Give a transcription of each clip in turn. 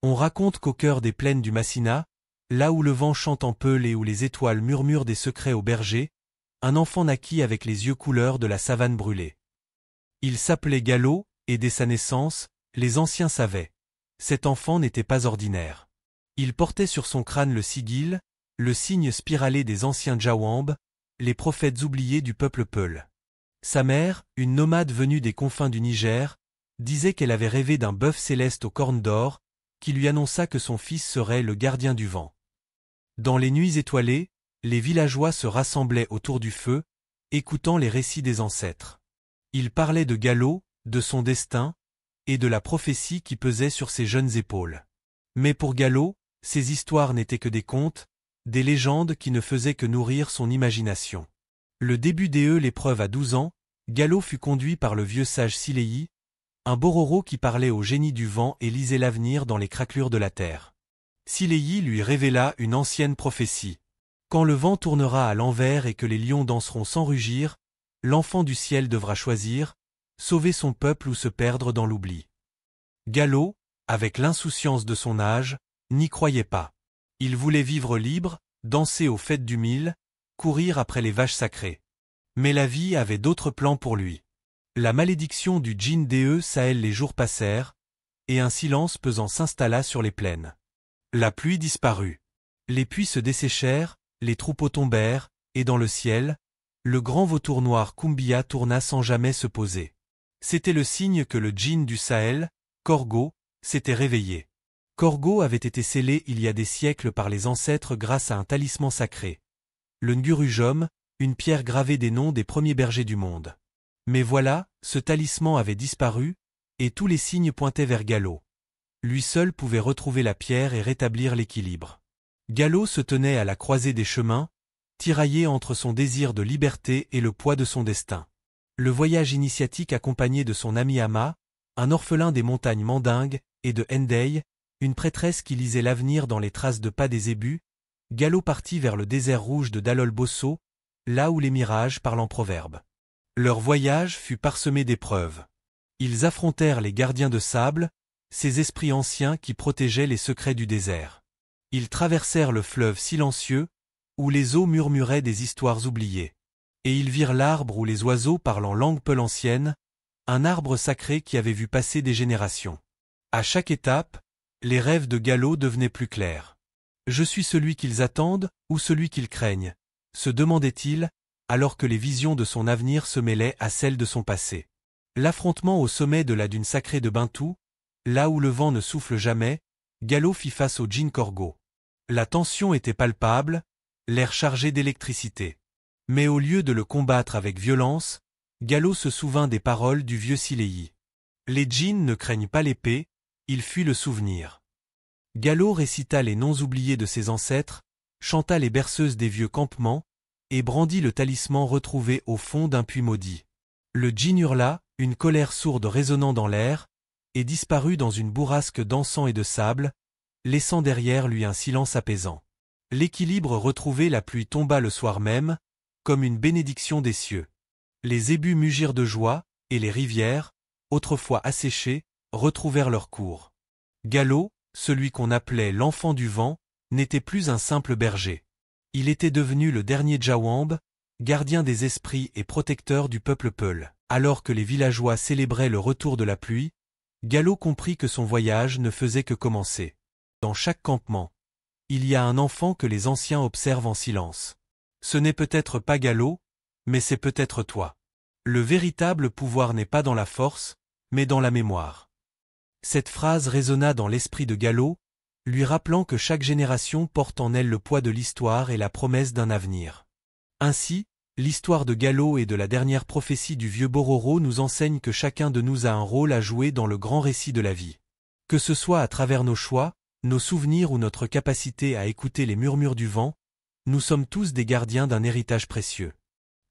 On raconte qu'au cœur des plaines du Massina, là où le vent chante en peule et où les étoiles murmurent des secrets aux bergers, un enfant naquit avec les yeux couleur de la savane brûlée. Il s'appelait Galo, et dès sa naissance, les anciens savaient. Cet enfant n'était pas ordinaire. Il portait sur son crâne le sigil, le signe spiralé des anciens Djawambes, les prophètes oubliés du peuple Peul. Sa mère, une nomade venue des confins du Niger, disait qu'elle avait rêvé d'un bœuf céleste aux cornes d'or, qui lui annonça que son fils serait le gardien du vent. Dans les nuits étoilées, les villageois se rassemblaient autour du feu, écoutant les récits des ancêtres. Ils parlaient de Galo, de son destin, et de la prophétie qui pesait sur ses jeunes épaules. Mais pour Galo, ces histoires n'étaient que des contes, des légendes qui ne faisaient que nourrir son imagination. Le début l'épreuve à 12 ans, Galo fut conduit par le vieux sage Sileyi, un bororo qui parlait au génie du vent et lisait l'avenir dans les craquelures de la terre. Sileyi lui révéla une ancienne prophétie. Quand le vent tournera à l'envers et que les lions danseront sans rugir, l'enfant du ciel devra choisir, sauver son peuple ou se perdre dans l'oubli. Galo, avec l'insouciance de son âge, n'y croyait pas. Il voulait vivre libre, danser aux fêtes du mil, courir après les vaches sacrées. Mais la vie avait d'autres plans pour lui. La malédiction du djinn Sahel les jours passèrent, et un silence pesant s'installa sur les plaines. La pluie disparut. Les puits se desséchèrent, les troupeaux tombèrent, et dans le ciel, le grand vautour noir Kumbia tourna sans jamais se poser. C'était le signe que le djinn du Sahel, Korgo, s'était réveillé. Korgo avait été scellé il y a des siècles par les ancêtres grâce à un talisman sacré. Le Ngurujom, une pierre gravée des noms des premiers bergers du monde. Mais voilà, ce talisman avait disparu, et tous les signes pointaient vers Galo. Lui seul pouvait retrouver la pierre et rétablir l'équilibre. Galo se tenait à la croisée des chemins, tiraillé entre son désir de liberté et le poids de son destin. Le voyage initiatique accompagné de son ami Ama, un orphelin des montagnes Mandingues, et de Ndeye, une prêtresse qui lisait l'avenir dans les traces de pas des ébus, Galo partit vers le désert rouge de Dalol Bosso, là où les mirages parlent en proverbes. Leur voyage fut parsemé d'épreuves. Ils affrontèrent les gardiens de sable, ces esprits anciens qui protégeaient les secrets du désert. Ils traversèrent le fleuve silencieux, où les eaux murmuraient des histoires oubliées. Et ils virent l'arbre où les oiseaux parlent en langue peul ancienne, un arbre sacré qui avait vu passer des générations. À chaque étape, les rêves de Galo devenaient plus clairs. Je suis celui qu'ils attendent, ou celui qu'ils craignent, se demandait-il, alors que les visions de son avenir se mêlaient à celles de son passé. L'affrontement au sommet de la dune sacrée de Bintou, là où le vent ne souffle jamais, Galo fit face au djinn Korgo. La tension était palpable, l'air chargé d'électricité. Mais au lieu de le combattre avec violence, Galo se souvint des paroles du vieux Sileyi. Les djinns ne craignent pas l'épée, ils fuient le souvenir. Galo récita les noms oubliés de ses ancêtres, chanta les berceuses des vieux campements, et brandit le talisman retrouvé au fond d'un puits maudit. Le djinn hurla, une colère sourde résonnant dans l'air, et disparut dans une bourrasque d'encens et de sable, laissant derrière lui un silence apaisant. L'équilibre retrouvé, la pluie tomba le soir même, comme une bénédiction des cieux. Les ébus mugirent de joie, et les rivières, autrefois asséchées, retrouvèrent leur cours. Galo, celui qu'on appelait l'enfant du vent, n'était plus un simple berger. Il était devenu le dernier Djawambe, gardien des esprits et protecteur du peuple Peul. Alors que les villageois célébraient le retour de la pluie, Galo comprit que son voyage ne faisait que commencer. Dans chaque campement, il y a un enfant que les anciens observent en silence. Ce n'est peut-être pas Galo, mais c'est peut-être toi. Le véritable pouvoir n'est pas dans la force, mais dans la mémoire. Cette phrase résonna dans l'esprit de Galo, lui rappelant que chaque génération porte en elle le poids de l'histoire et la promesse d'un avenir. Ainsi, l'histoire de Galo et de la dernière prophétie du vieux Bororo nous enseigne que chacun de nous a un rôle à jouer dans le grand récit de la vie. Que ce soit à travers nos choix, nos souvenirs ou notre capacité à écouter les murmures du vent, nous sommes tous des gardiens d'un héritage précieux.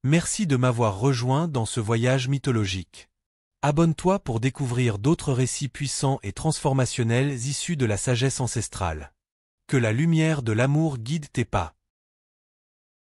Merci de m'avoir rejoint dans ce voyage mythologique. Abonne-toi pour découvrir d'autres récits puissants et transformationnels issus de la sagesse ancestrale. Que la lumière de l'amour guide tes pas.